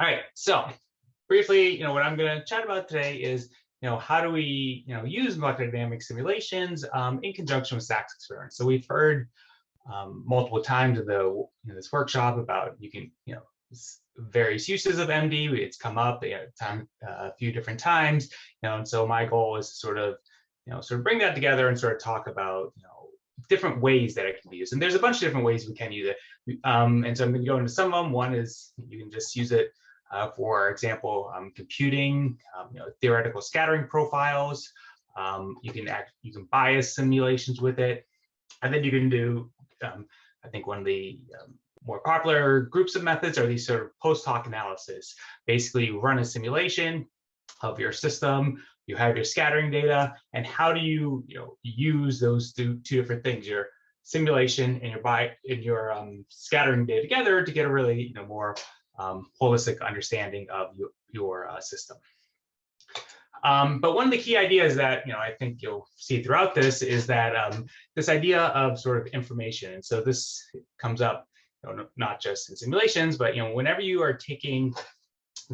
All right, so briefly, what I'm going to chat about today is, how do we, use molecular dynamic simulations in conjunction with SAXS experiments. So we've heard multiple times in this workshop about various uses of MD. It's come up a few different times, and so my goal is to sort of bring that together and sort of talk about different ways that it can be used. And there's a bunch of different ways we can use it. And so I'm going to go into some of them. One is you can just use it for example, computing, theoretical scattering profiles. You can bias simulations with it, and then you can do. I think one of the more popular groups of methods are these sort of post-hoc analysis. Basically, you run a simulation of your system. You have your scattering data, and how do you use those two different things, your simulation and your scattering data together to get a really more holistic understanding of your system. But one of the key ideas that I think you'll see throughout this is that this idea of sort of information. And so this comes up not just in simulations, but whenever you are taking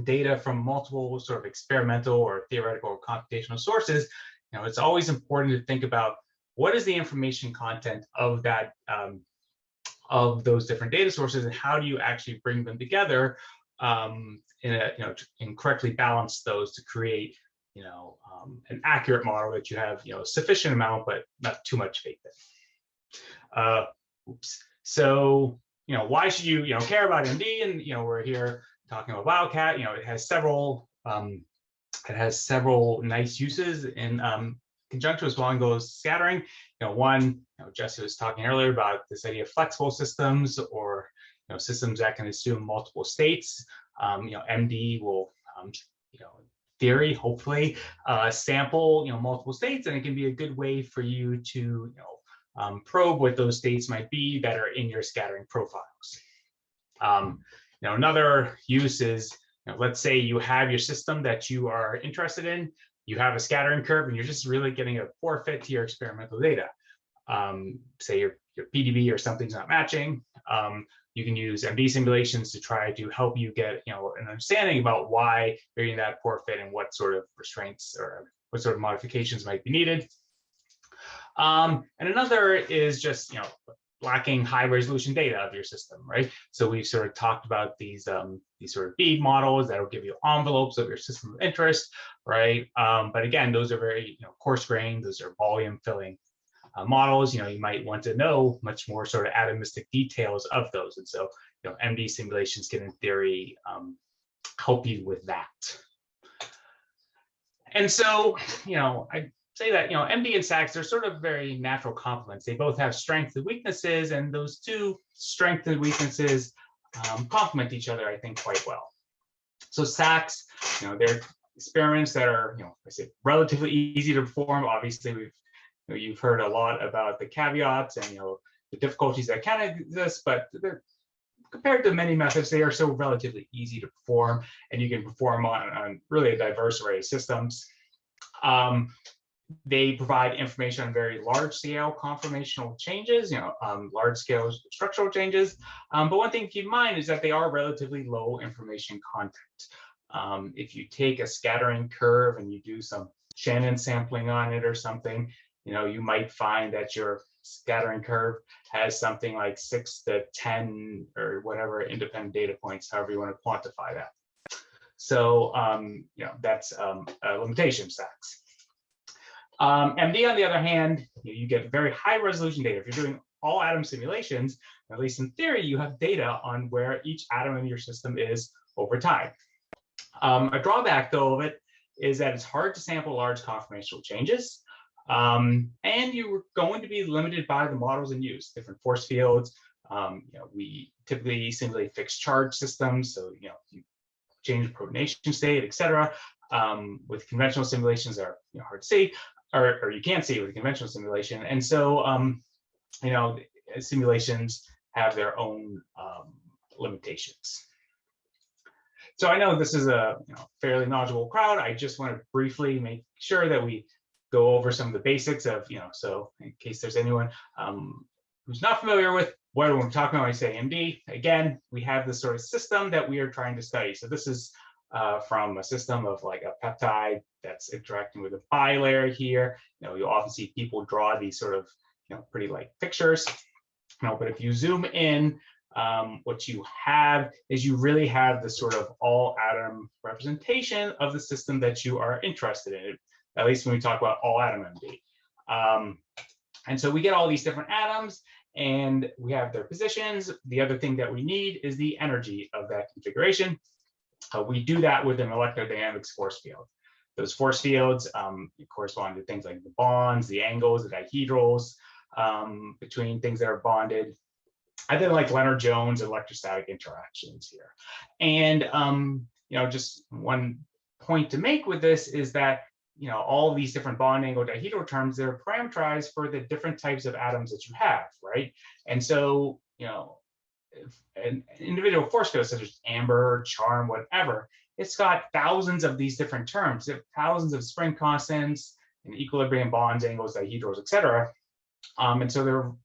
data from multiple sort of experimental or theoretical or computational sources, it's always important to think about what is the information content of that of those different data sources, and how do you actually bring them together and correctly balance those to create an accurate model that you have sufficient amount but not too much faith in. So why should you care about MD? And we're here talking about BioCAT. It has several nice uses in conjunction with Swan-Go's scattering. One, Jesse was talking earlier about this idea of flexible systems, or systems that can assume multiple states. MD will, theory, hopefully, sample multiple states, and it can be a good way for you to probe what those states might be that are in your scattering profiles. Another use is, let's say you have your system that you are interested in. You have a scattering curve, and you're just really getting a poor fit to your experimental data. Say your PDB or something's not matching. You can use MD simulations to try to help you get an understanding about why you're getting that poor fit and what sort of restraints or what sort of modifications might be needed. And another is just lacking high resolution data of your system, right? So we've sort of talked about these sort of bead models that will give you envelopes of your system of interest, right? But again, those are very coarse grained. Those are volume filling models. You might want to know much more sort of atomistic details of those, and so MD simulations can, in theory, help you with that. And so I say that MD and SAXS are sort of very natural complements. They both have strengths and weaknesses, and those two strengths and weaknesses complement each other, I think, quite well. So SAXS, they're experiments that are I say relatively easy to perform. Obviously, you've heard a lot about the caveats and the difficulties that can exist, but they're, compared to many methods, they are so relatively easy to perform, and you can perform on really a diverse array of systems. They provide information on very large scale conformational changes, large scale structural changes. But one thing to keep in mind is that they are relatively low information content. If you take a scattering curve and you do some Shannon sampling on it or something, you might find that your scattering curve has something like 6 to 10 or whatever independent data points, however you want to quantify that. So that's a limitation of SAXS. MD, on the other hand, you get very high resolution data. If you're doing all atom simulations, at least in theory, you have data on where each atom in your system is over time. A drawback, though, of it is that it's hard to sample large conformational changes. And you're going to be limited by the models in use, different force fields. We typically simulate fixed charge systems, so you change the protonation state, et cetera. With conventional simulations that are hard to see, or you can't see with a conventional simulation. And so simulations have their own limitations. So I know this is a fairly knowledgeable crowd. I just want to briefly make sure that we go over some of the basics of, so in case there's anyone who's not familiar with what are we talking about when I say MD? Again, we have this sort of system that we are trying to study. So this is from a system of like a peptide that's interacting with a bilayer here. You often see people draw these sort of, pretty like pictures. But if you zoom in, what you have is you really have the sort of all atom representation of the system that you are interested in, at least when we talk about all atom MD. And so we get all these different atoms and we have their positions. The other thing that we need is the energy of that configuration. We do that with an electrodynamics force field. Those force fields correspond to things like the bonds, the angles, the dihedrals between things that are bonded. I think like Leonard-Jones electrostatic interactions here. And, just one point to make with this is that, all these different bond angle dihedral terms, they're parameterized for the different types of atoms that you have, right? And so, if an individual force field such as amber, charm, whatever, it's got thousands of these different terms, thousands of spring constants and equilibrium bonds, angles, dihedrals, et cetera. And so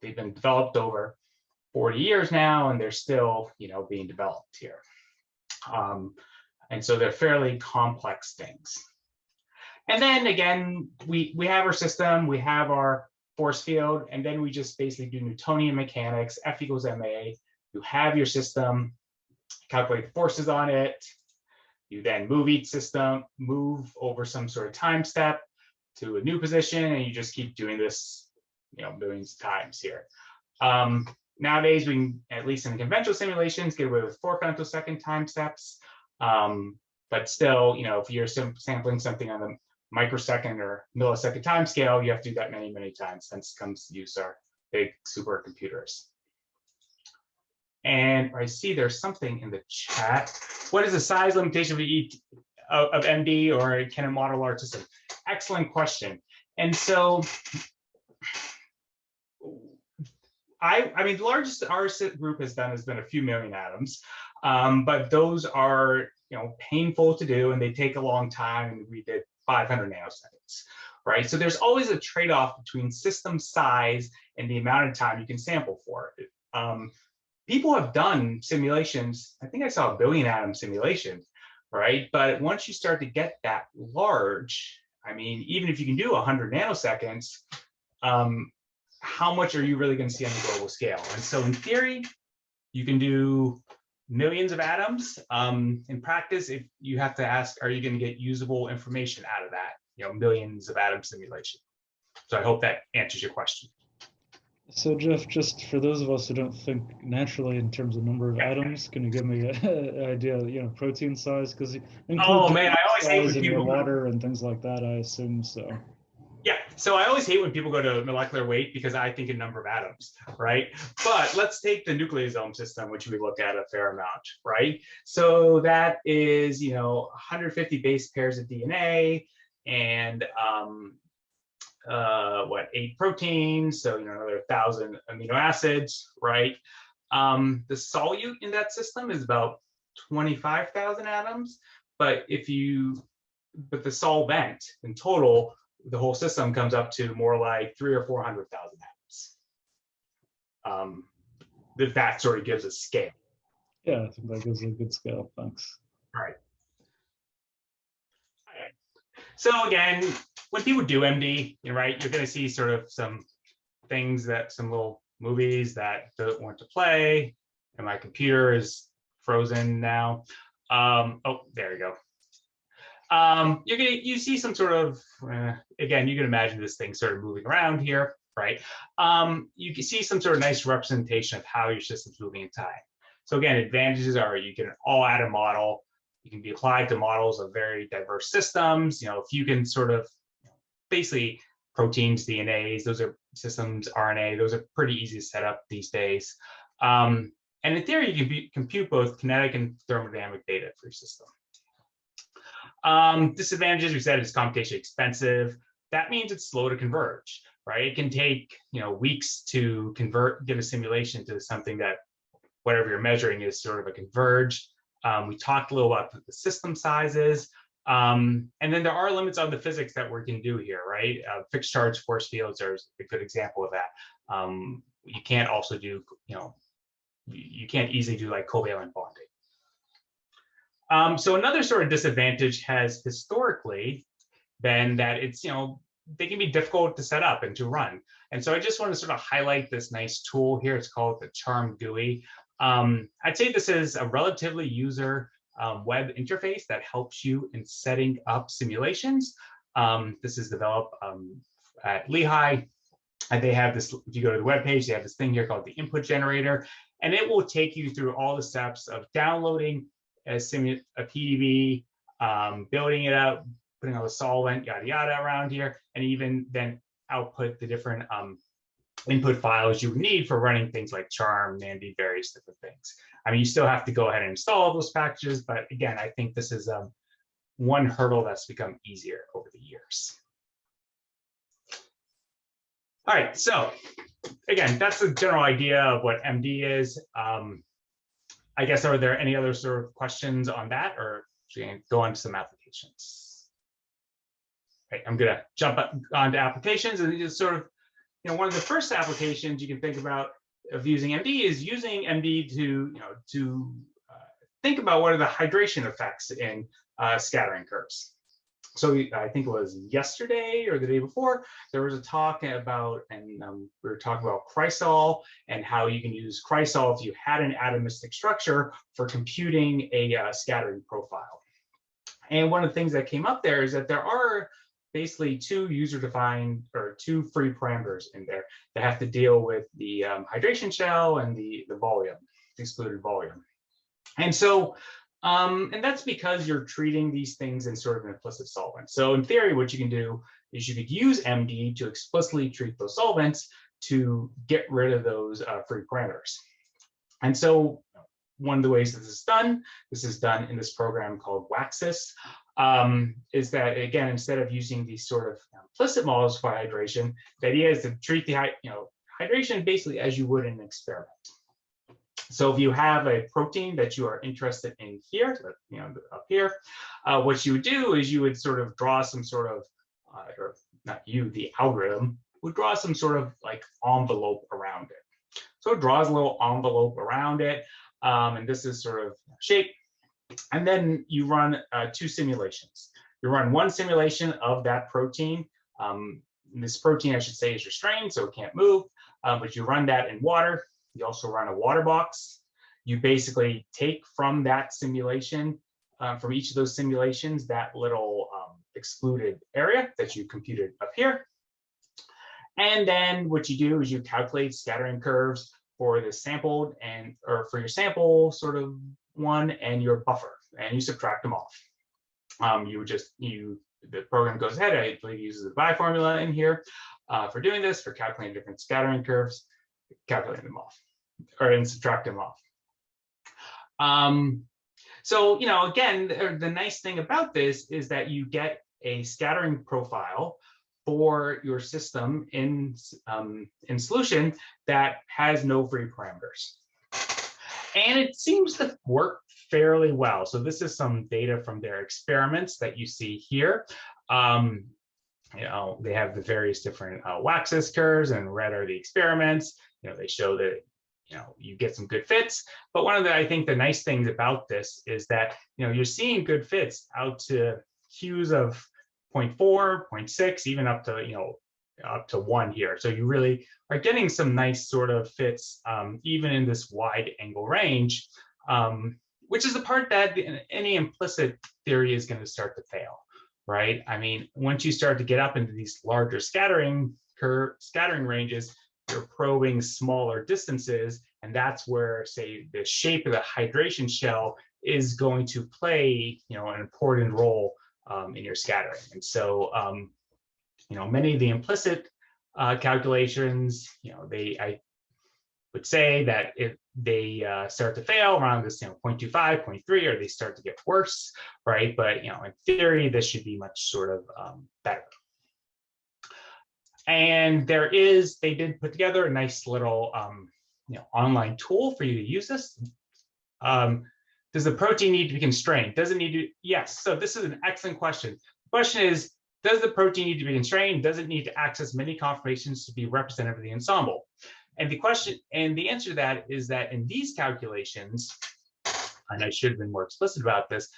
they've been developed over 40 years now, and they're still, being developed here. And so they're fairly complex things. And then again, we have our system, we have our force field, and then we just basically do Newtonian mechanics, F equals ma. You have your system, calculate the forces on it. You then move each system, move over some sort of time step to a new position, and you just keep doing this, millions of times here. Nowadays, we can, at least in the conventional simulations, get away with 4 femtosecond time steps. But still, if you're sampling something on the microsecond or millisecond time scale, you have to do that many, many times. Hence comes to use our big supercomputers. And I see there's something in the chat. What is the size limitation of MD, or can a model large system? Excellent question. And so, I mean, the largest our group has done has been a few million atoms, but those are painful to do, and they take a long time. And we did 500 nanoseconds, right? So there's always a trade-off between system size and the amount of time you can sample for it. People have done simulations. I think I saw a 1 billion atom simulation, right? But once you start to get that large, I mean, even if you can do 100 nanoseconds, how much are you really going to see on the global scale? And so in theory, you can do millions of atoms. In practice, if you have to ask, are you going to get usable information out of that, millions of atom simulation? So I hope that answers your question. So Jeff, just for those of us who don't think naturally in terms of number of atoms, can you give me an idea, protein size? Because oh man, I always hate when people water and things like that, I assume so. Yeah, so I always hate when people go to molecular weight because I think in number of atoms, right? But let's take the nucleosome system, which we look at a fair amount, right? So that is, 150 base pairs of DNA and 8 proteins, so another 1,000 amino acids, right? The solute in that system is about 25,000 atoms, but the solvent in total, the whole system comes up to more like 300,000 or 400,000 atoms. That sort of gives a scale. Yeah, I think that gives a good scale. Thanks. All right. So again, when people do MD, right, you're going to see sort of some things some little movies that don't want to play, and my computer is frozen now. Oh, there you go. You see some sort of, again, you can imagine this thing sort of moving around here, right? You can see some sort of nice representation of how your system's moving in time. So again, advantages are you get an all atom model. You can be applied to models of very diverse systems. If you can sort of basically proteins, DNAs, those are systems, RNA, those are pretty easy to set up these days. And in theory, you can compute both kinetic and thermodynamic data for your system. Disadvantages, we said, is computationally expensive. That means it's slow to converge, right? It can take weeks to get a simulation to something that whatever you're measuring is sort of a converged. We talked a little about the system sizes. And then there are limits on the physics that we can do here, right? Fixed charge force fields are a good example of that. you can't also do, you can't easily do like covalent bonding. So another sort of disadvantage has historically been that it's, they can be difficult to set up and to run. And so I just want to sort of highlight this nice tool here. It's called the Charm GUI. I'd say this is a relatively user web interface that helps you in setting up simulations. This is developed at Lehigh. And they have this, if you go to the webpage, they have this thing here called the input generator, and it will take you through all the steps of downloading a PDB, building it out, putting all the solvent, yada, yada around here, and even then output the different input files you need for running things like Charm, Mandy, various different things. I mean, you still have to go ahead and install those packages, but again, I think this is one hurdle that's become easier over the years. All right, so again, that's the general idea of what MD is. I guess, are there any other sort of questions on that, or should we go on to some applications? Right, I'm gonna jump on to applications, and just sort of, one of the first applications you can think about of using MD is using MD to think about what are the hydration effects in scattering curves. So I think it was yesterday or the day before, there was a talk about, and we were talking about chrysol and how you can use chrysol if you had an atomistic structure for computing a scattering profile. And one of the things that came up there is that there are basically two user-defined or two free parameters in there that have to deal with the hydration shell and the volume, the excluded volume. And so, and that's because you're treating these things in sort of an implicit solvent. So in theory, what you can do is you could use MD to explicitly treat those solvents to get rid of those free parameters. And so one of the ways this is done in this program called WAXSIS, is that, again, instead of using these sort of implicit models for hydration, the idea is to treat the hydration basically as you would in an experiment. So if you have a protein that you are interested in here, up here, what you would do is you would sort of draw some sort of, or not you, the algorithm would draw some sort of like envelope around it. So it draws a little envelope around it, and this is sort of shape. And then you run two simulations. You run one simulation of that protein. This protein, I should say, is restrained, so it can't move, but you run that in water. You also run a water box. You basically take from that simulation, from each of those simulations, that little excluded area that you computed up here. And then what you do is you calculate scattering curves for the sampled or for your sample sort of one and your buffer, and you subtract them off. The program goes ahead, I believe uses the BI formula in here for doing this, for calculating different scattering curves, calculate them off, and subtract them off. So, again, the nice thing about this is that you get a scattering profile for your system in solution that has no free parameters. And it seems to work fairly well. So this is some data from their experiments that you see here. They have the various different WAXSIS curves, and red are the experiments. They show that you get some good fits. But one of the, I think, the nice things about this is that you're seeing good fits out to Qs of 0.4, 0.6, even up to 1 here. So you really are getting some nice sort of fits, even in this wide angle range, which is the part that any implicit theory is going to start to fail, right? I mean, once you start to get up into these larger scattering ranges, you're probing smaller distances, and that's where, say, the shape of the hydration shell is going to play, an important role in your scattering. And so, many of the implicit calculations, I would say that if they start to fail around this, 0.25, 0.3, or they start to get worse, right? But in theory, this should be much sort of better. And they did put together a nice little, online tool for you to use this. Does the protein need to be constrained? Does it need to? Yes. So this is an excellent question. The question is, does the protein need to be constrained? Does it need to access many conformations to be representative of the ensemble? And the answer to that is that in these calculations, and I should have been more explicit about this,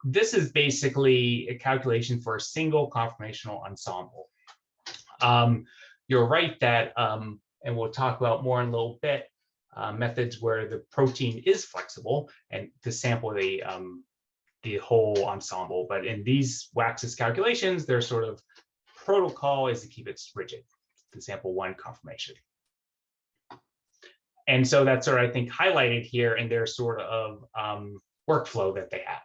this is basically a calculation for a single conformational ensemble. You're right that, and we'll talk about more in a little bit, methods where the protein is flexible and to sample the whole ensemble. But in these WAXSIS calculations, their sort of protocol is to keep it rigid, to sample one conformation. And so that's sort of, I think, highlighted here in their sort of workflow that they have.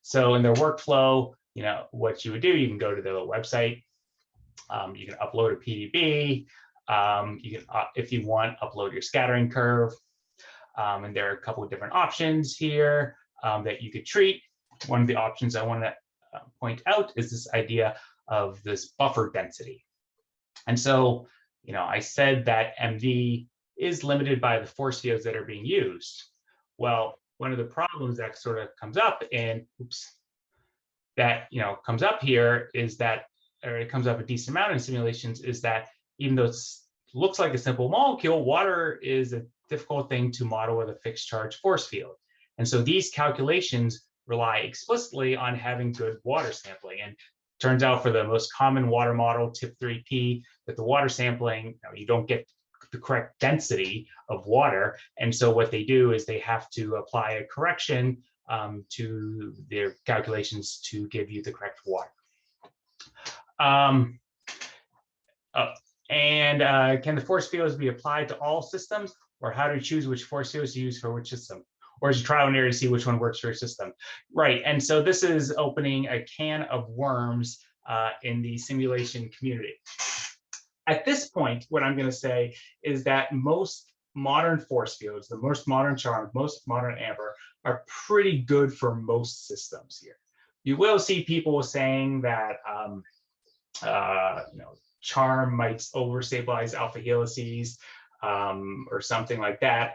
So in their workflow, you know, what you would do, you can go to their website, you can upload a PDB, you can, if you want, upload your scattering curve. And there are a couple of different options here that you could treat. One of the options I want to point out is this idea of this buffer density. And so, you know, I said that MV is limited by the force fields that are being used. Well, one of the problems that sort of comes up and that, you know, comes up here is that, or it comes up a decent amount in simulations, is that even though it looks like a simple molecule, water is a difficult thing to model with a fixed charge force field. And so these calculations rely explicitly on having good water sampling. And turns out for the most common water model, TIP3P, that the water sampling, you know, you don't get the correct density of water. And so what they do is they have to apply a correction to their calculations to give you the correct water. Can the force fields be applied to all systems, or how do you choose which force fields to use for which system? Or is it trial and error to see which one works for your system? Right, and so this is opening a can of worms in the simulation community. At this point, what I'm going to say is that most modern force fields, the most modern charm, most modern amber, are pretty good for most systems here. You will see people saying that you know, charm might overstabilize alpha helices or something like that.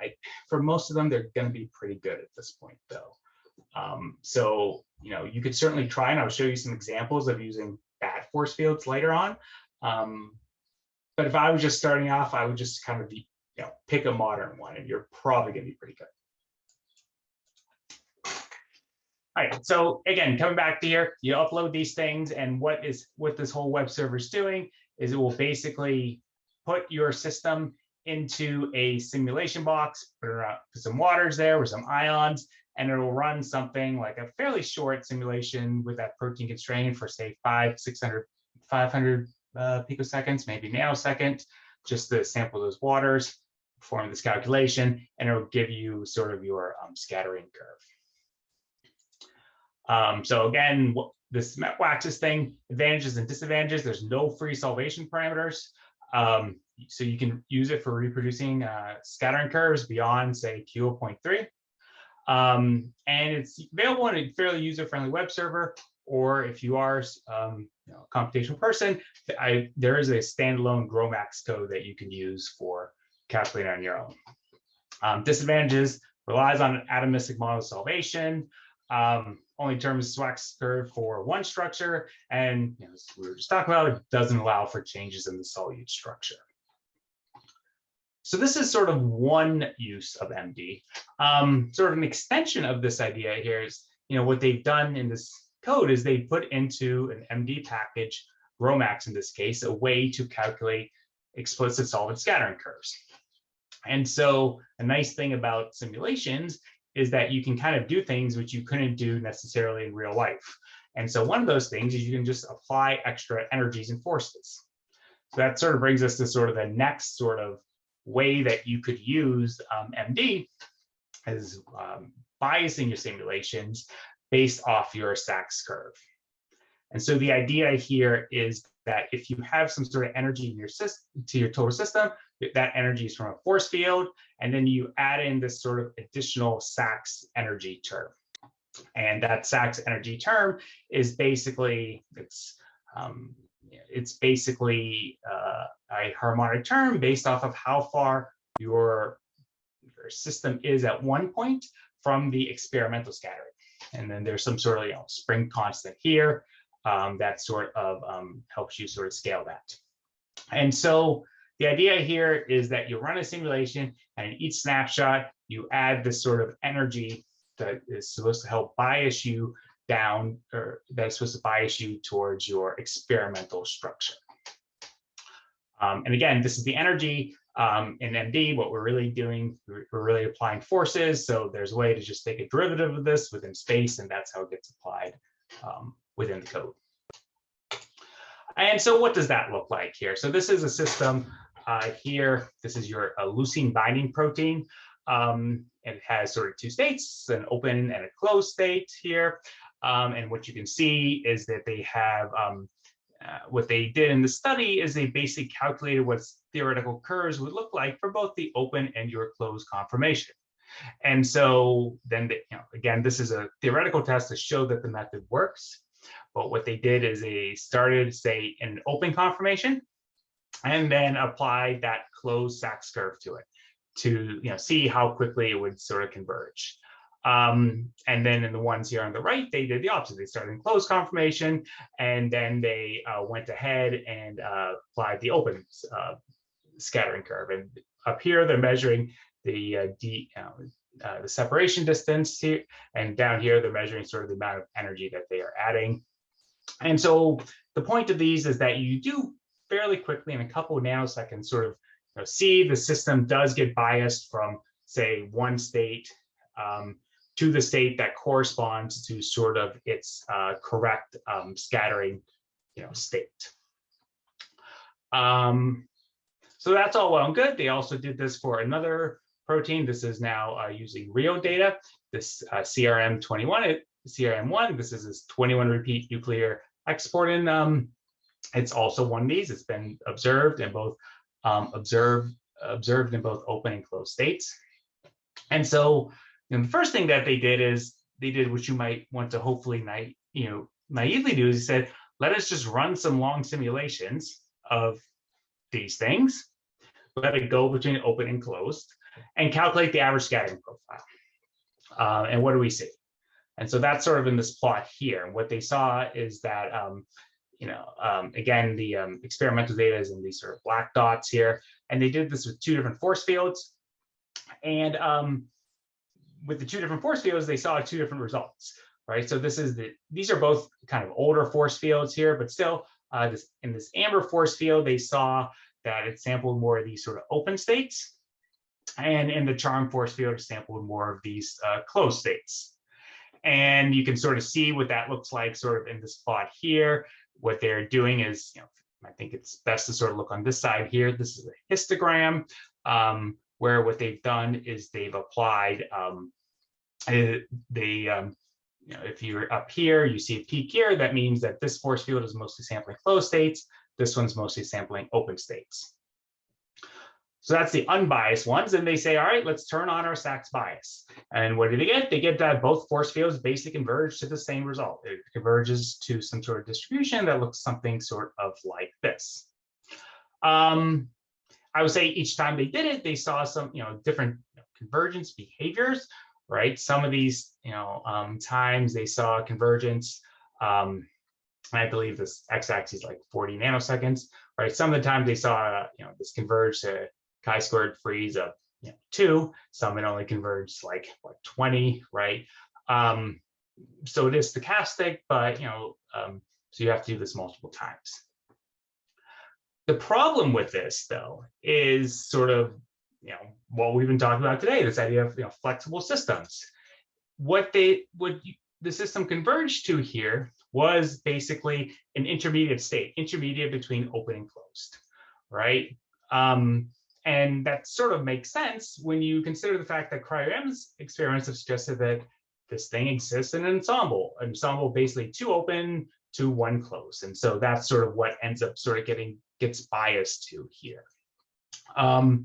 For most of them, they're going to be pretty good at this point, though. So, you know, you could certainly try, and I'll show you some examples of using bad force fields later on. But if I was just starting off, I would just kind of be, you know, pick a modern one, and you're probably going to be pretty good. All right, so again, coming back to here, you upload these things, and what this whole web server is doing is it will basically put your system into a simulation box, put some waters there with some ions, and it will run something like a fairly short simulation with that protein constraint for say 500 picoseconds, maybe nanosecond, just to sample those waters, perform this calculation, and it will give you sort of your scattering curve. So again, this WAXSIS thing, advantages and disadvantages, there's no free solvation parameters. So you can use it for reproducing scattering curves beyond, say, Q of 0.3. And it's available in a fairly user-friendly web server, or if you are you know, a computational person, there is a standalone GROMACS code that you can use for calculating on your own. Disadvantages, relies on an atomistic model of solvation, only determines SWAXS curve for one structure, and, you know, as we were just talking about, it doesn't allow for changes in the solute structure. So this is sort of one use of MD. Sort of an extension of this idea here is, you know, what they've done in this code is they put into an MD package, GROMACS in this case, a way to calculate explicit solvent scattering curves. And so a nice thing about simulations is that you can kind of do things which you couldn't do necessarily in real life. And so one of those things is you can just apply extra energies and forces. So that sort of brings us to sort of the next sort of way that you could use MD is biasing your simulations based off your SAXS curve. And so the idea here is that if you have some sort of energy in your system, to your total system, that energy is from a force field, and then you add in this sort of additional SAXS energy term. And that SAXS energy term is basically, it's basically a harmonic term based off of how far your system is at one point from the experimental scattering. And then there's some sort of, you know, spring constant here that sort of helps you sort of scale that. And so the idea here is that you run a simulation, and in each snapshot, you add this sort of energy that is supposed to help bias you down, or that's supposed to bias you towards your experimental structure. And again, this is the energy. In MD, what we're really doing, we're really applying forces. So there's a way to just take a derivative of this within space, and that's how it gets applied within the code. And so what does that look like here? So this is a system here. This is your leucine binding protein. It has sort of two states, an open and a closed state here. And what you can see is that they have, what they did in the study is they basically calculated what theoretical curves would look like for both the open and your closed conformation. And so then, again, this is a theoretical test to show that the method works. But what they did is they started, say, in an open conformation, and then applied that closed SAXS curve to it to see how quickly it would sort of converge. And then in the ones here on the right, they did the opposite. They started in closed conformation, and then they went ahead and applied the open scattering curve. And up here, they're measuring the separation distance here, and down here, they're measuring sort of the amount of energy that they are adding. And so the point of these is that you do fairly quickly, in a couple of nanoseconds, sort of see the system does get biased from, say, one state to the state that corresponds to sort of its correct scattering, state. So that's all well and good. They also did this for another protein. This is now using real data. This CRM1. This is this 21 repeat nuclear exportin. It's also one of these. It's been observed in both observed in both open and closed states. And so, the first thing that they did is they did what you might want to hopefully naively do is they said, let us just run some long simulations of these things, let it go between open and closed, and calculate the average scattering profile. And what do we see? And so that's sort of in this plot here. And what they saw is that, again, the experimental data is in these sort of black dots here. And they did this with two different force fields. And with the two different force fields, they saw two different results, right? So these are both kind of older force fields here, but still in this amber force field, they saw that it sampled more of these sort of open states. And in the charm force field, it sampled more of these closed states. And you can sort of see what that looks like sort of in this plot here. What they're doing is, I think it's best to sort of look on this side here. This is a histogram where what they've done is they've applied, if you're up here, you see a peak here. That means that this force field is mostly sampling closed states. This one's mostly sampling open states. So that's the unbiased ones. And they say, all right, let's turn on our SAXS bias. And what do they get? They get that both force fields basically converge to the same result. It converges to some sort of distribution that looks something sort of like this. I would say each time they did it, they saw some, different convergence behaviors, right? Some of these, times they saw convergence. I believe this x-axis is like 40 nanoseconds, right? Some of the time they saw, this converge to chi-squared freeze of 2. Some it only converged like 20, right? So it is stochastic, but so you have to do this multiple times. The problem with this, though, is sort of what we've been talking about today. This idea of flexible systems. What the system converged to here was basically an intermediate state, intermediate between open and closed, right? And that sort of makes sense when you consider the fact that cryo-EM's experiments have suggested that this thing exists in an ensemble basically 2 open to 1 closed. And so that's sort of what ends up sort of gets biased to here. And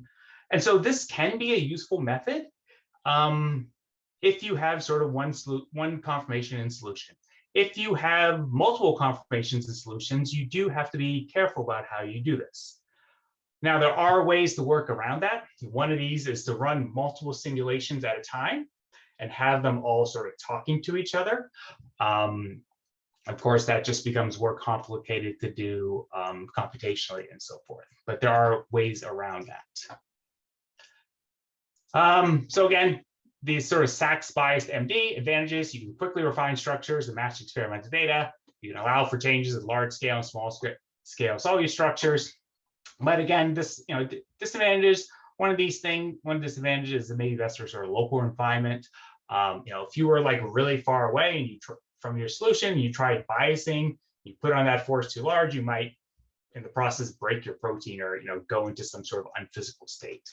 so this can be a useful method if you have sort of one conformation in solution. If you have multiple conformations in solutions, you do have to be careful about how you do this. Now, there are ways to work around that. One of these is to run multiple simulations at a time and have them all sort of talking to each other. Of course, that just becomes more complicated to do computationally and so forth, but there are ways around that. So again, these sort of SAXS biased MD advantages: you can quickly refine structures and match experimental data. You can allow for changes at large scale and small scale solute structures. But again, this, disadvantages, one disadvantage is that maybe best for sort of local refinement. If you were like really far away and you from your solution, you tried biasing, you put on that force too large, you might in the process break your protein or go into some sort of unphysical state.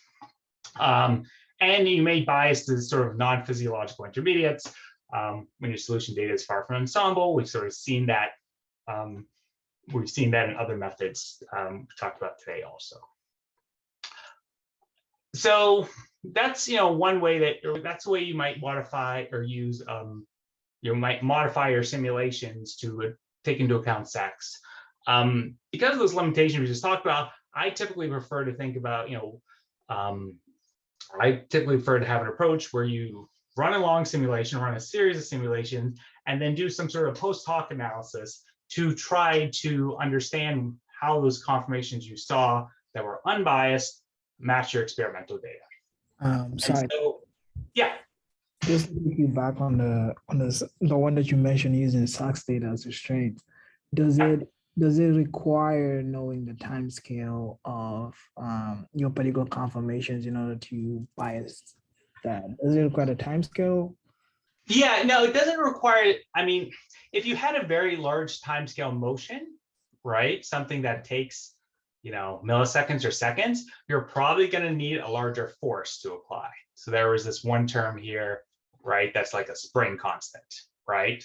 And you may bias to sort of non-physiological intermediates when your solution data is far from ensemble. We've sort of seen that. We've seen that in other methods we talked about today also. So that's one way that's the way you might modify or use you might modify your simulations to take into account SAXS. Because of those limitations we just talked about, I typically prefer to think about I typically prefer to have an approach where you run a long simulation, run a series of simulations, and then do some sort of post hoc analysis to try to understand how those confirmations you saw that were unbiased match your experimental data. Sorry. So, yeah. Just to take you back on the one that you mentioned using SAXS data as a strain. Does it require knowing the time scale of your particular conformations in order to bias that? Does it require the time scale? Yeah, no, it doesn't require it. I mean, if you had a very large timescale motion, right, something that takes, milliseconds or seconds, you're probably going to need a larger force to apply. So there was this one term here, right, that's like a spring constant, right?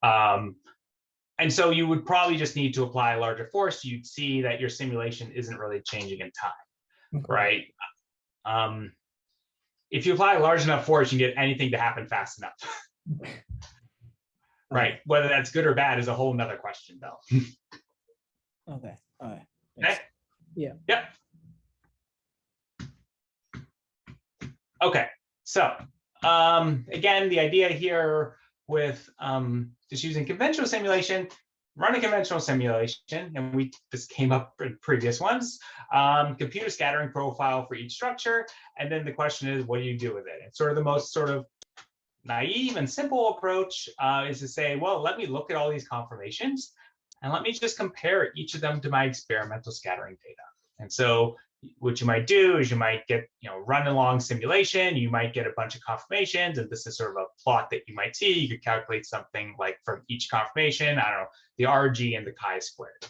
And so you would probably just need to apply a larger force. You'd see that your simulation isn't really changing in time, right? If you apply a large enough force, you can get anything to happen fast enough. Right. Whether that's good or bad is a whole nother question, though. Okay. All right. Okay. Yeah. Yep. Okay. So again, the idea here with just using conventional simulation, run a conventional simulation, and this came up in previous ones, compute a scattering profile for each structure, and then the question is, what do you do with it? And sort of the most sort of naive and simple approach is to say, well, let me look at all these conformations, and let me just compare each of them to my experimental scattering data. And so what you might do is you might get, run a long simulation, you might get a bunch of conformations, and this is sort of a plot that you might see. You could calculate something like from each conformation, I don't know, the RG and the chi-squared.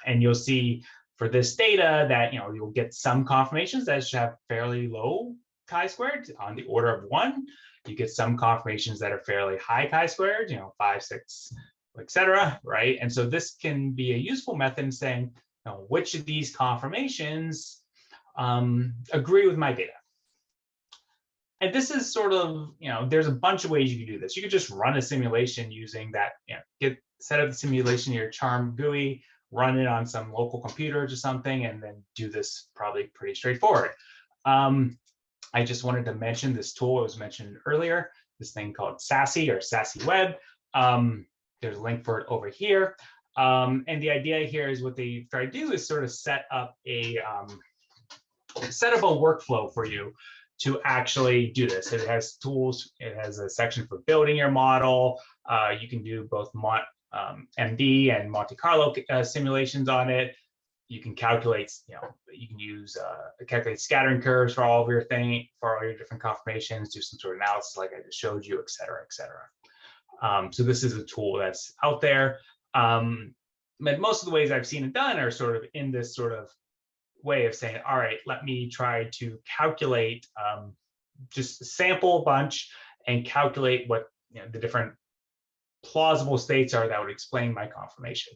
And you'll see for this data that, you'll get some conformations that should have fairly low chi-squared on the order of 1. You get some conformations that are fairly high chi-squared, 5, 6, etc., right? And so this can be a useful method in saying, which of these conformations agree with my data. And this is sort of, there's a bunch of ways you can do this. You could just run a simulation using that, set up the simulation in your Charm GUI, run it on some local computers or something, and then do this probably pretty straightforward. I just wanted to mention this tool I was mentioned earlier, this thing called SASSI or SASSI Web. There's a link for it over here. And the idea here is what they try to do is sort of set up a workflow for you to actually do this. It has tools. It has a section for building your model. You can do both MD and Monte Carlo simulations on it. You can calculate, you can use calculate scattering curves for all of your for all your different conformations, do some sort of analysis like I just showed you, et cetera, et cetera. So this is a tool that's out there. But most of the ways I've seen it done are sort of in this sort of way of saying, all right, let me try to calculate, just sample a bunch and calculate what the different plausible states are that would explain my conformation.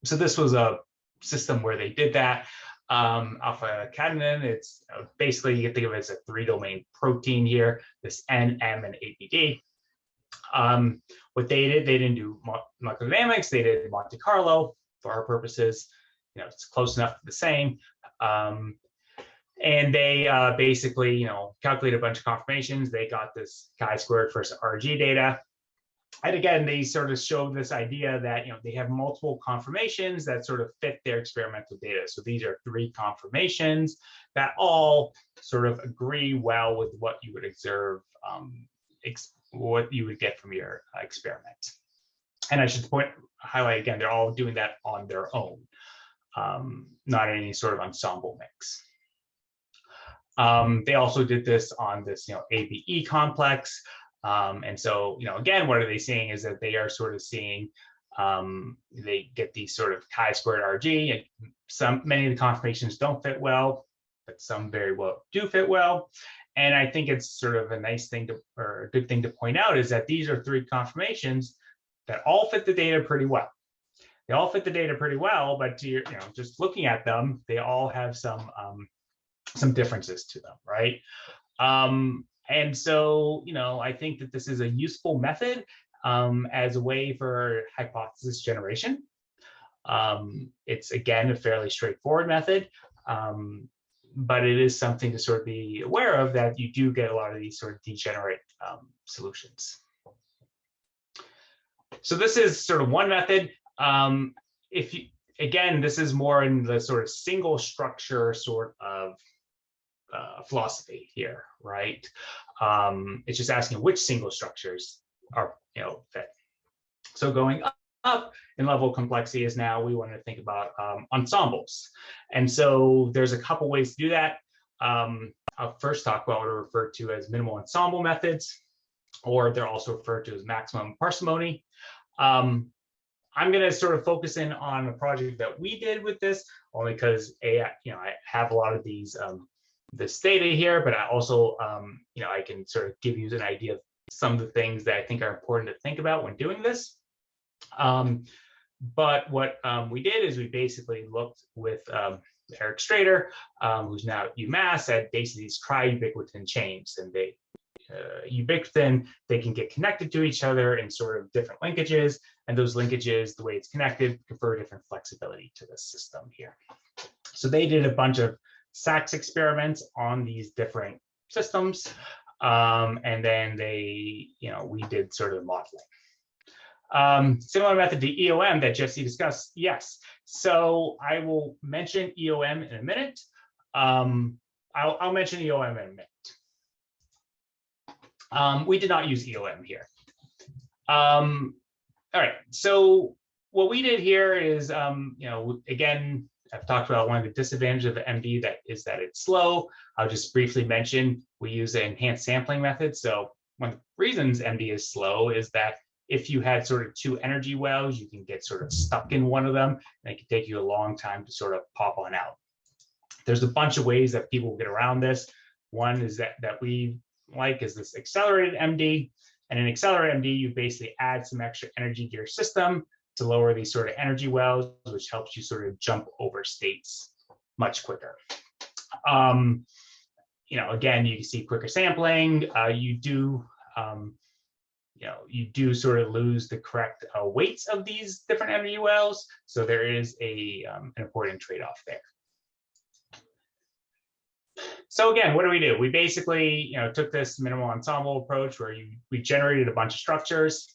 So this was a system where they did that. Alpha cadmium, it's basically, you can think of it as a 3-domain protein here, this N, M, and ABD. What they did, they didn't do molecular dynamics, they did Monte Carlo for our purposes. It's close enough to the same. And they basically, calculated a bunch of conformations. They got this chi-squared versus RG data. And again, they sort of show this idea that, they have multiple conformations that sort of fit their experimental data. So these are 3 conformations that all sort of agree well with what you would observe, what you would get from your experiment. And I should highlight again, they're all doing that on their own, not any sort of ensemble mix. They also did this on this, ABE complex. And so, again, what are they seeing is that they are sort of seeing, they get these sort of chi-squared RG, and many of the conformations don't fit well, but some very well do fit well. And I think it's sort of a nice thing to, or a good thing to point out, is that these are 3 conformations that all fit the data pretty well. They all fit the data pretty well, but just looking at them, they all have some differences to them, right? And so, I think that this is a useful method as a way for hypothesis generation. It's, again, a fairly straightforward method, but it is something to sort of be aware of, that you do get a lot of these sort of degenerate solutions. So this is sort of one method. Again, this is more in the sort of single structure sort of philosophy here, right? It's just asking which single structures are fit. So going up in level of complexity is now we want to think about ensembles. And so there's a couple ways to do that. I'll first talk about what are referred to as minimal ensemble methods, or they're also referred to as maximum parsimony. I'm going to sort of focus in on a project that we did with this, only because I have a lot of these this data here, but I also I can sort of give you an idea of some of the things that I think are important to think about when doing this. But what we did is we basically looked with Eric Strader, who's now at UMass, at basically these tri-ubiquitin chains, and they ubiquitin, they can get connected to each other in sort of different linkages, and those linkages, the way it's connected, confer different flexibility to the system here. So they did a bunch of SAXS experiments on these different systems, and then we did sort of modeling. Similar method to EOM that Jesse discussed, yes. So I will mention EOM in a minute. I'll mention EOM in a minute. We did not use EOM here. All right, so what we did here is, again, I've talked about one of the disadvantages of MD, that it's slow. I'll just briefly mention we use an enhanced sampling method. So one of the reasons MD is slow is that if you had sort of 2 energy wells, you can get sort of stuck in one of them, and it can take you a long time to sort of pop on out. There's a bunch of ways that people get around this. One is that we like is this accelerated MD. And in accelerated MD, you basically add some extra energy to your system to lower these sort of energy wells, which helps you sort of jump over states much quicker. Again, you can see quicker sampling. You do sort of lose the correct weights of these different energy wells. So there is an important trade-off there. So again, what do? We basically, took this minimal ensemble approach where we generated a bunch of structures.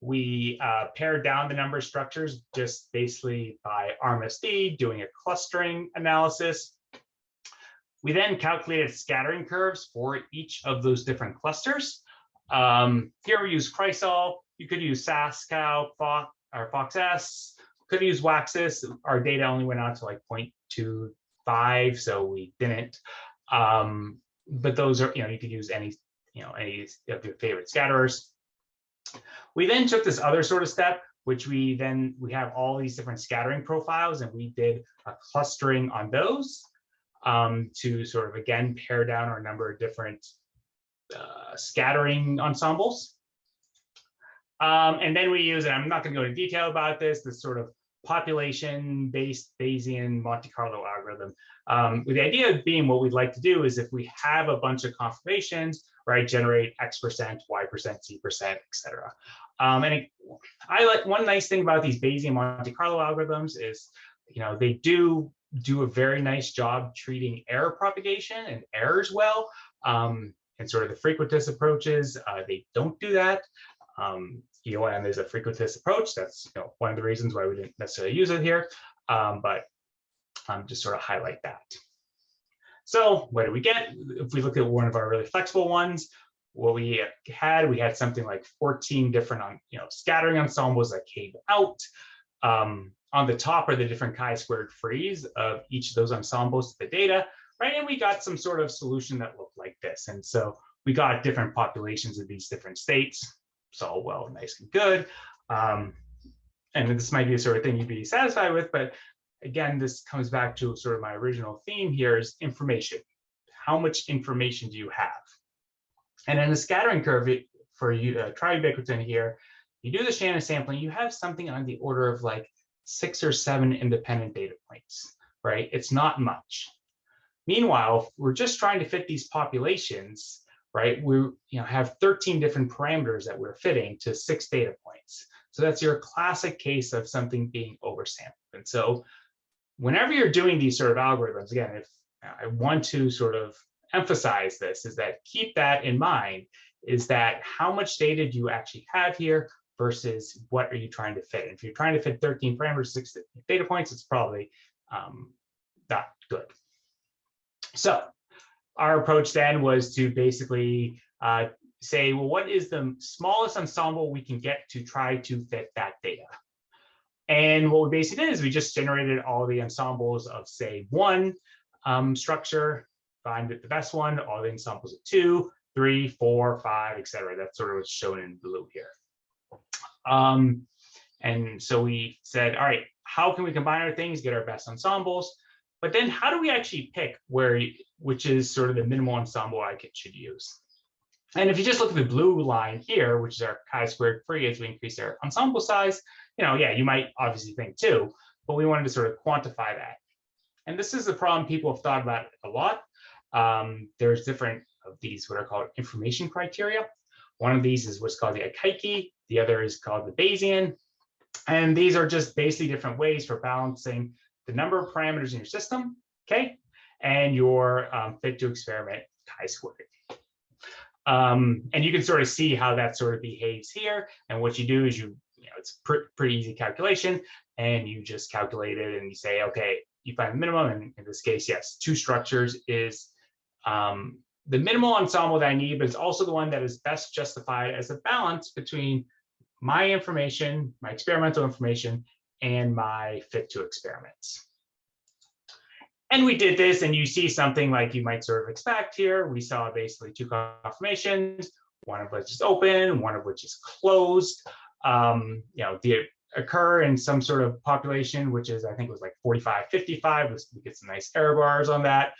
We pared down the number of structures just basically by RMSD, doing a clustering analysis. We then calculated scattering curves for each of those different clusters. Here we use Chrysol. You could use SAXS, or FOXS. Could use WAXSIS. Our data only went out to like 0.25, so we didn't. But those are, you could use any of your favorite scatterers. We then took this other sort of step, which we have all these different scattering profiles, and we did a clustering on those to sort of, again, pare down our number of different scattering ensembles. And then we use, and I'm not going to go into detail about this sort of population-based Bayesian Monte Carlo algorithm. With the idea being, what we'd like to do is, if we have a bunch of conformations, right, generate X%, Y%, Z%, et cetera. I like, one nice thing about these Bayesian Monte Carlo algorithms is, they do a very nice job treating error propagation and errors well. And sort of the frequentist approaches, they don't do that. EOM is a frequentist approach. That's one of the reasons why we didn't necessarily use it here, but just sort of highlight that. So what do we get? If we look at one of our really flexible ones, what we had something like 14 different scattering ensembles that came out. On the top are the different chi-squared frees of each of those ensembles to the data, right? And we got some sort of solution that looked like this. And so we got different populations of these different states. It's all well, nice and good. And this might be the sort of thing you'd be satisfied with, but again, this comes back to sort of my original theme here is information. How much information do you have? And in the scattering curve for you triubiquitin here, you do the Shannon sampling, you have something on the order of like 6 or 7 independent data points, right? It's not much. Meanwhile, if we're just trying to fit these populations, right? We have 13 different parameters that we're fitting to 6 data points. So that's your classic case of something being oversampled. And so whenever you're doing these sort of algorithms, again, if I want to sort of emphasize this, is that keep that in mind, is that how much data do you actually have here versus what are you trying to fit? And if you're trying to fit 13 parameters, 6 data points, it's probably not good. So our approach then was to basically say, well, what is the smallest ensemble we can get to try to fit that data? And what we basically did is we just generated all the ensembles of, say, 1 structure, find the best one, all the ensembles of 2, 3, 4, 5, etc. That's sort of what's shown in blue here. And so we said, all right, how can we combine our things, get our best ensembles? But then how do we actually pick which is sort of the minimal ensemble I should use? And if you just look at the blue line here, which is our chi-squared free as we increase our ensemble size, yeah, you might obviously think 2, but we wanted to sort of quantify that. And this is a problem people have thought about a lot. There's different of these what are called information criteria. One of these is what's called the Akaike, the other is called the Bayesian. And these are just basically different ways for balancing the number of parameters in your system, okay, and your fit to experiment chi-squared. And you can sort of see how that sort of behaves here. And what you do is it's pretty easy calculation, and you just calculate it and you say, okay, you find the minimum, and in this case, yes, 2 structures is the minimal ensemble that I need, but it's also the one that is best justified as a balance between my information, my experimental information, and my fit to experiments. And we did this, and you see something like you might sort of expect here. We saw basically 2 conformations, one of which is open, one of which is closed. They occur in some sort of population, which is, I think it was like 45, 55. We get some nice error bars on that.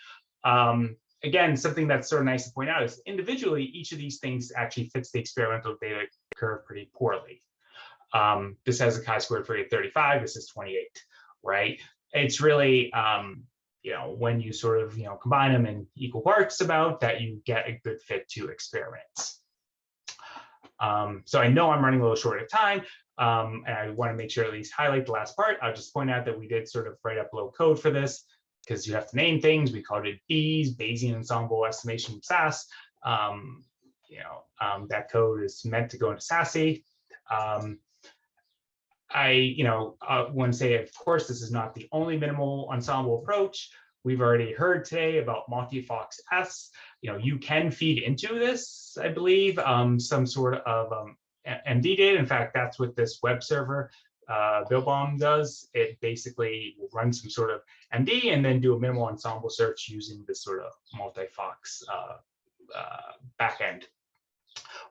Again, something that's sort of nice to point out is individually, each of these things actually fits the experimental data curve pretty poorly. This has a chi-squared free of 35. This is 28, right? It's really, when you sort of, combine them in equal parts about that, you get a good fit to experiments. So I know I'm running a little short of time, and I want to make sure at least highlight the last part. I'll just point out that we did sort of write up low code for this because you have to name things. We called it B's, Bayesian Ensemble Estimation SAS. That code is meant to go into SASE. I want to say, of course, this is not the only minimal ensemble approach. We've already heard today about multi-FOXS. You can feed into this, I believe, some sort of MD data. In fact, that's what this web server, Billbaum, does. It basically will run some sort of MD and then do a minimal ensemble search using this sort of multi-FOX backend.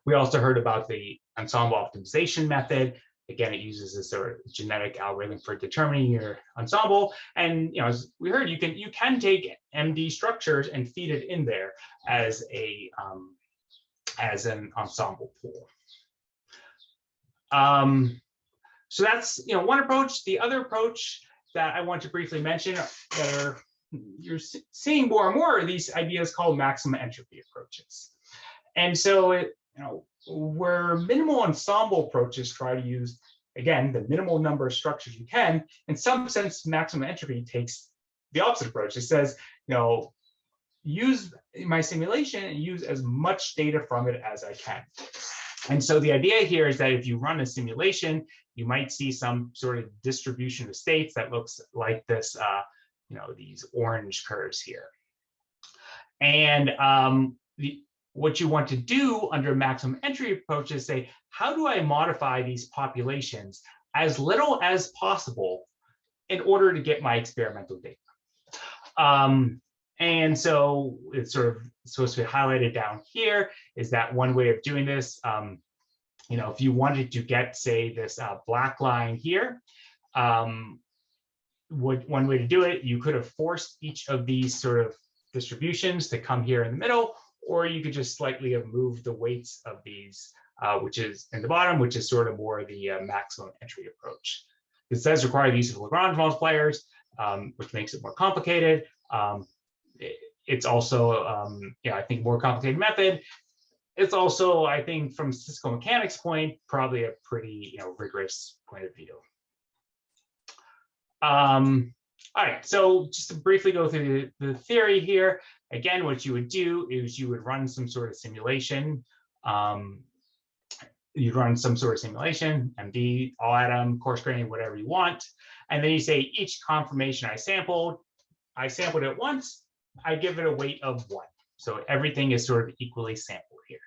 We also heard about the ensemble optimization method. Again, it uses this sort of genetic algorithm for determining your ensemble. And as we heard, you can take MD structures and feed it in there as an ensemble pool. So that's one approach. The other approach that I want to briefly mention that you're seeing more and more are these ideas called maximum entropy approaches. And so where minimal ensemble approaches try to use, again, the minimal number of structures you can, in some sense, maximum entropy takes the opposite approach. It says, use my simulation and use as much data from it as I can. And so the idea here is that if you run a simulation, you might see some sort of distribution of states that looks like this, these orange curves here. And what you want to do under maximum entry approach is say, how do I modify these populations as little as possible in order to get my experimental data? And so it's sort of supposed to be highlighted down here is that one way of doing this. If you wanted to get, say, this black line here, one way to do it, you could have forced each of these sort of distributions to come here in the middle, or you could just slightly have moved the weights of these, which is in the bottom, which is sort of more the maximum entry approach. This does require the use of Lagrange multipliers, which makes it more complicated. It's also, I think, more complicated method. It's also, I think, from a statistical mechanics point, probably a pretty rigorous point of view. All right, so just to briefly go through the theory here. Again, what you would do is you would run some sort of simulation. You'd run some sort of simulation, MD, all atom, coarse grain, whatever you want. And then you say each conformation I sampled it once, I give it a weight of 1. So everything is sort of equally sampled here.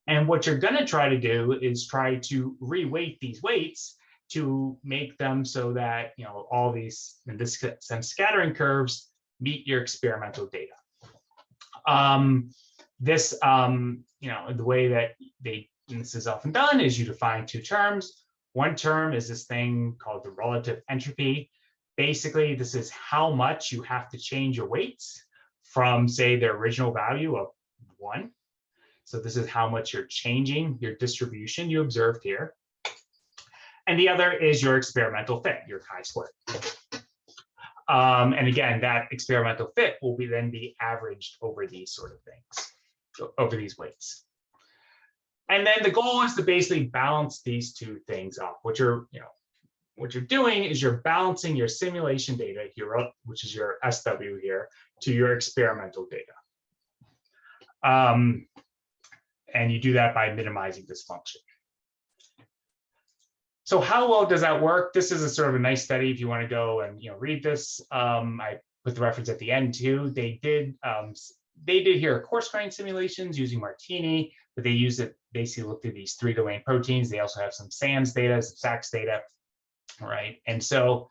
And what you're going to try to do is try to reweight these weights to make them so that all these, in this sense, scattering curves meet your experimental data. The way that this is often done is you define 2 terms. One term is this thing called the relative entropy. Basically, this is how much you have to change your weights from, say, their original value of 1. So this is how much you're changing your distribution you observed here. And the other is your experimental fit, your chi-squared. And again, that experimental fit will then be averaged over these sort of things, over these weights. And then the goal is to basically balance these 2 things up. What you're doing is you're balancing your simulation data here, which is your SW here, to your experimental data. And you do that by minimizing this function. So how well does that work? This is a sort of a nice study if you want to go and read this. I put the reference at the end too. They did here coarse grain simulations using Martini, but they basically looked at these 3-domain proteins. They also have some SANS data, some SAXS data, right? And so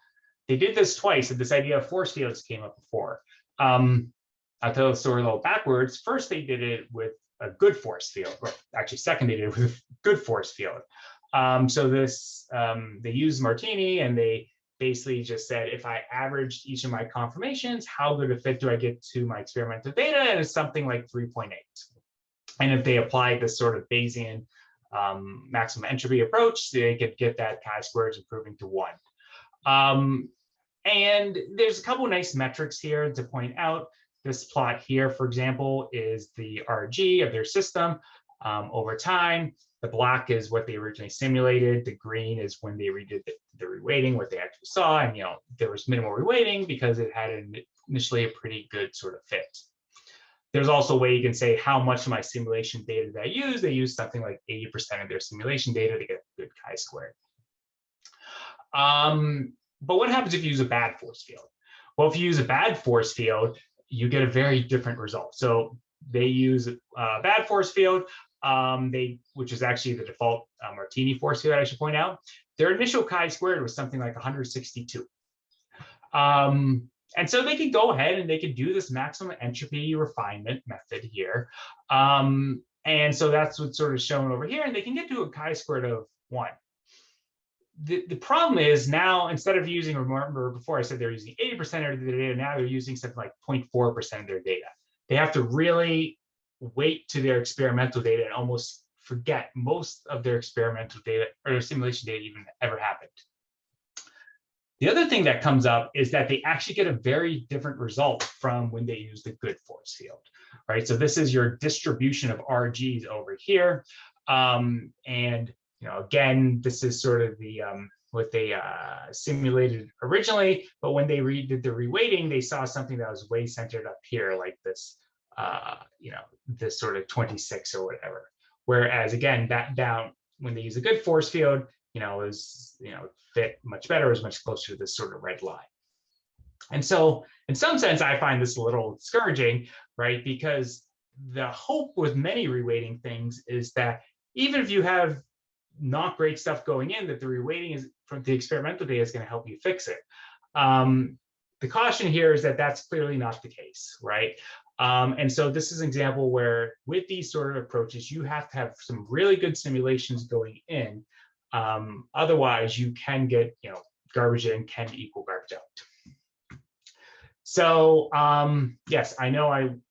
they did this twice, and this idea of force fields came up before. I'll tell the story a little backwards. First, they did it with a good force field, or actually second, they did it with a good force field. So they used Martini, and they basically just said, if I averaged each of my conformations, how good a fit do I get to my experimental data? And it's something like 3.8. And if they applied this sort of Bayesian maximum entropy approach, they could get that chi-squares improving to 1. And there's a couple of nice metrics here to point out. This plot here, for example, is the RG of their system over time. The black is what they originally simulated. The green is when they redid the reweighting, what they actually saw. And there was minimal reweighting because it had initially a pretty good sort of fit. There's also a way you can say how much of my simulation data did I use. They used something like 80% of their simulation data to get a good chi-squared. But what happens if you use a bad force field? Well, if you use a bad force field, you get a very different result. So they use a bad force field, which is actually the default Martini force field, I should point out. Their initial chi-squared was something like 162. And so they could go ahead and they could do this maximum entropy refinement method here. And so that's what's sort of shown over here. And they can get to a chi-squared of 1. The problem is now, instead of using, remember before I said they're using 80% of their data, now they're using something like 0.4% of their data. They have to really wait to their experimental data and almost forget most of their experimental data or their simulation data even ever happened. The other thing that comes up is that they actually get a very different result from when they use the good force field, right? So this is your distribution of RGs over here. And again, this is sort of the what they simulated originally, but when they redid the reweighting, they saw something that was way centered up here, like this, this sort of 26 or whatever. Whereas again, that down when they use a good force field, is fit much better, is much closer to this sort of red line. And so in some sense, I find this a little discouraging, right? Because the hope with many reweighting things is that even if you have not great stuff going in, that the reweighting is from the experimental data is going to help you fix it. The caution here is that that's clearly not the case, right? And so this is an example where with these sort of approaches, you have to have some really good simulations going in. Otherwise, you can get, garbage in can equal garbage out. So yes, I know I'm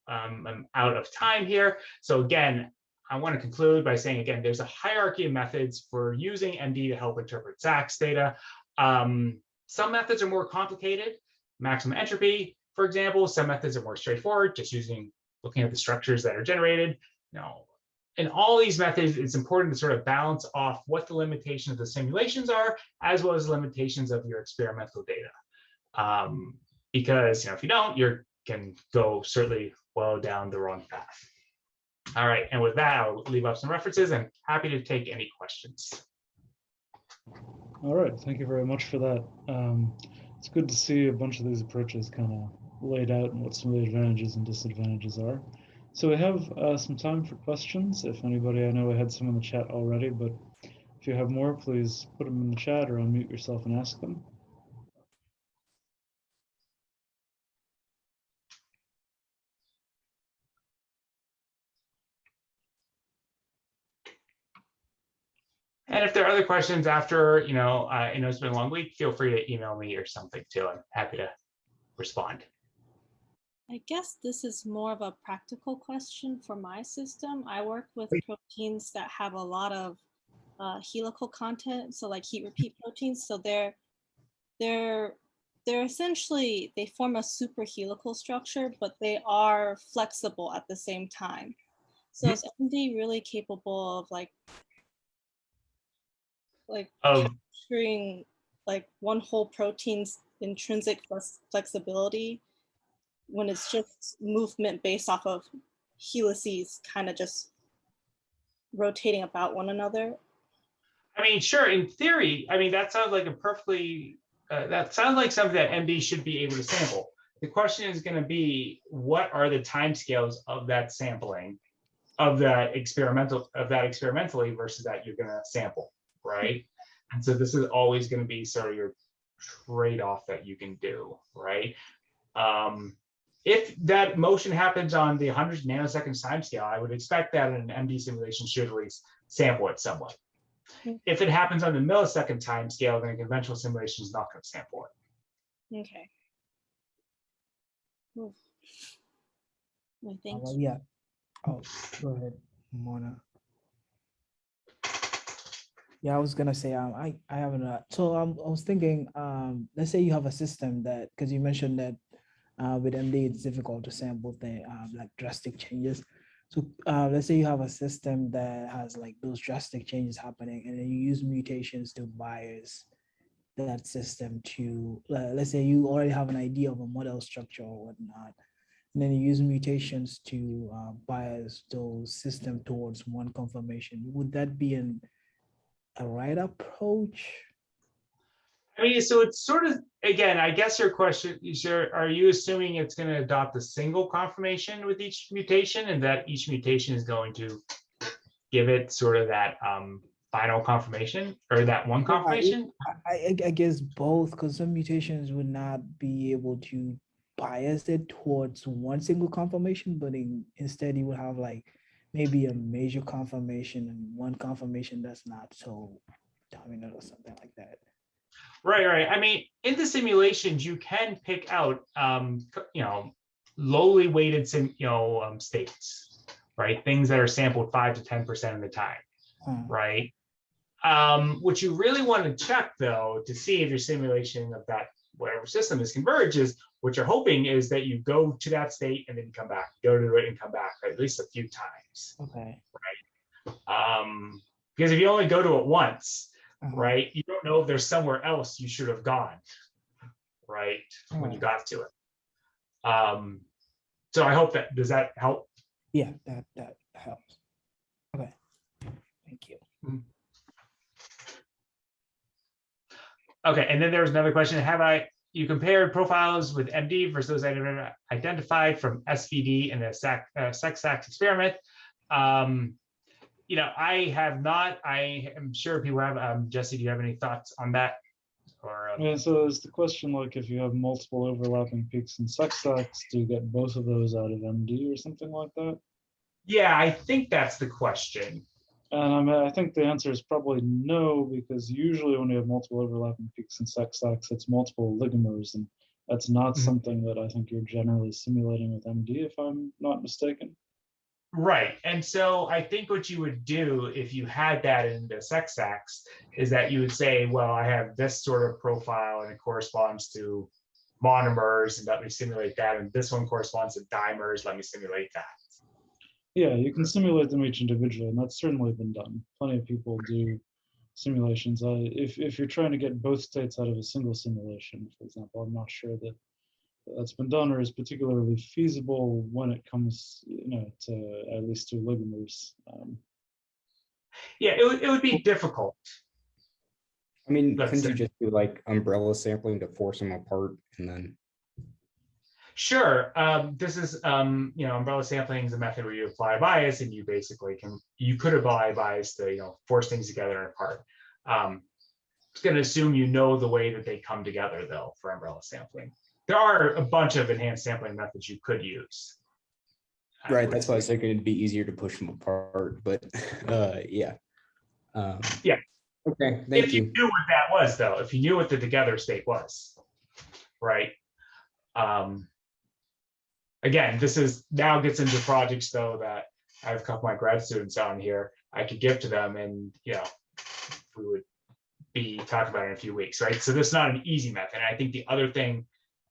out of time here. So again, I want to conclude by saying, again, there's a hierarchy of methods for using MD to help interpret SAXS data. Some methods are more complicated, maximum entropy, for example. Some methods are more straightforward, just looking at the structures that are generated. In all these methods, it's important to sort of balance off what the limitations of the simulations are, as well as the limitations of your experimental data. Because if you don't, you can go certainly well down the wrong path. All right, and with that, I'll leave up some references. I'm happy to take any questions. All right, thank you very much for that. It's good to see a bunch of these approaches kind of laid out and what some of the advantages and disadvantages are. So we have some time for questions. If anybody, I know I had some in the chat already, but if you have more, please put them in the chat or unmute yourself and ask them. And if there are other questions after, I know it's been a long week, feel free to email me or something too. I'm happy to respond. I guess this is more of a practical question for my system. I work with proteins that have a lot of helical content, so like heat repeat proteins. So they're essentially, they form a super helical structure, but they are flexible at the same time. So is MD really capable of capturing like one whole protein's intrinsic flexibility when it's just movement based off of helices kind of just rotating about one another? I mean, sure, in theory, I mean, that sounds like a perfectly, that sounds like something that MD should be able to sample. The question is going to be, what are the timescales of that sampling, of that experimentally versus that you're going to sample, right? And so this is always going to be sort of your trade-off that you can do, right? If that motion happens on the 100 nanoseconds timescale, I would expect that an MD simulation should at least sample it somewhat. If it happens on the millisecond timescale, then a conventional simulation is not going to sample it. Okay. Well, thank you. Yeah. Oh, go ahead, Mona. Yeah, I was gonna say I haven't. So I was thinking, let's say you have a system that, because you mentioned that with MD it's difficult to sample the like drastic changes. So let's say you have a system that has like those drastic changes happening, and then you use mutations to bias that system to, let's say you already have an idea of a model structure or whatnot, and then you use mutations to bias those system towards one conformation. Would that be a right approach? I mean, so it's sort of, again, I guess your question is, are you assuming it's going to adopt a single conformation with each mutation, and that each mutation is going to give it sort of that final conformation, or that one conformation? I guess both, because some mutations would not be able to bias it towards one single conformation, but instead you would have like maybe a major conformation and one conformation that's not so dominant or something like that. Right. I mean, in the simulations, you can pick out, lowly weighted, states, right? Things that are sampled 5 to 10% of the time, right? What you really want to check, though, to see if your simulation of that whatever system is converged, is what you're hoping is that you go to that state and then come back, go to it and come back at least a few times. Okay. Right. Because if you only go to it once, right, you don't know if there's somewhere else you should have gone, right, when you got to it. So I hope that, does that help? Yeah, that helps. Okay. Okay, and then there was another question. You compared profiles with MD versus those identified from SVD in the SAXS experiment? I have not. I am sure people have. Jesse, do you have any thoughts on that? Or Yeah, so is the question like if you have multiple overlapping peaks in SAXS, do you get both of those out of MD or something like that? Yeah, I think that's the question. And I think the answer is probably no, because usually when you have multiple overlapping peaks in SAXS, it's multiple oligomers, and that's not something that I think you're generally simulating with MD, if I'm not mistaken. Right. And so I think what you would do if you had that in the SAXS is that you would say, well, I have this sort of profile and it corresponds to monomers, and let me simulate that. And this one corresponds to dimers, let me simulate that. Yeah, you can simulate them each individually, and that's certainly been done. Plenty of people do simulations. If you're trying to get both states out of a single simulation, for example, I'm not sure that that's been done or is particularly feasible when it comes, to at least to oligomers. Yeah, it would be difficult. I mean, couldn't you just do like umbrella sampling to force them apart and then? Sure. This is, umbrella sampling is a method where you apply bias, and you basically could apply bias to, force things together and apart. It's going to assume you know the way that they come together, though, for umbrella sampling. There are a bunch of enhanced sampling methods you could use. Right. That's why I was thinking it'd be easier to push them apart, but yeah. Yeah. Okay. Thank if you. You knew what that was, though, if you knew what the together state was, right? Again, this now gets into projects, though, that I have a couple of my grad students on here. I could give to them, and we would be talking about it in a few weeks, right? So this is not an easy method. And I think the other thing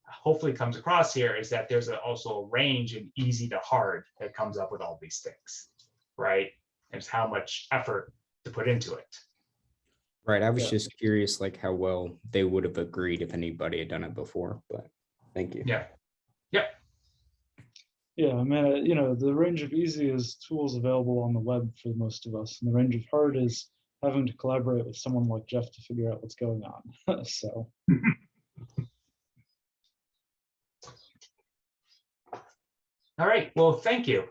hopefully comes across here is that there's also a range in easy to hard that comes up with all these things, right? And it's how much effort to put into it. Right. I was just curious, like how well they would have agreed if anybody had done it before, but thank you. Yeah. Yeah. Yeah, I mean, the range of easy is tools available on the web for most of us, and the range of hard is having to collaborate with someone like Jeff to figure out what's going on. So. All right. Well, thank you.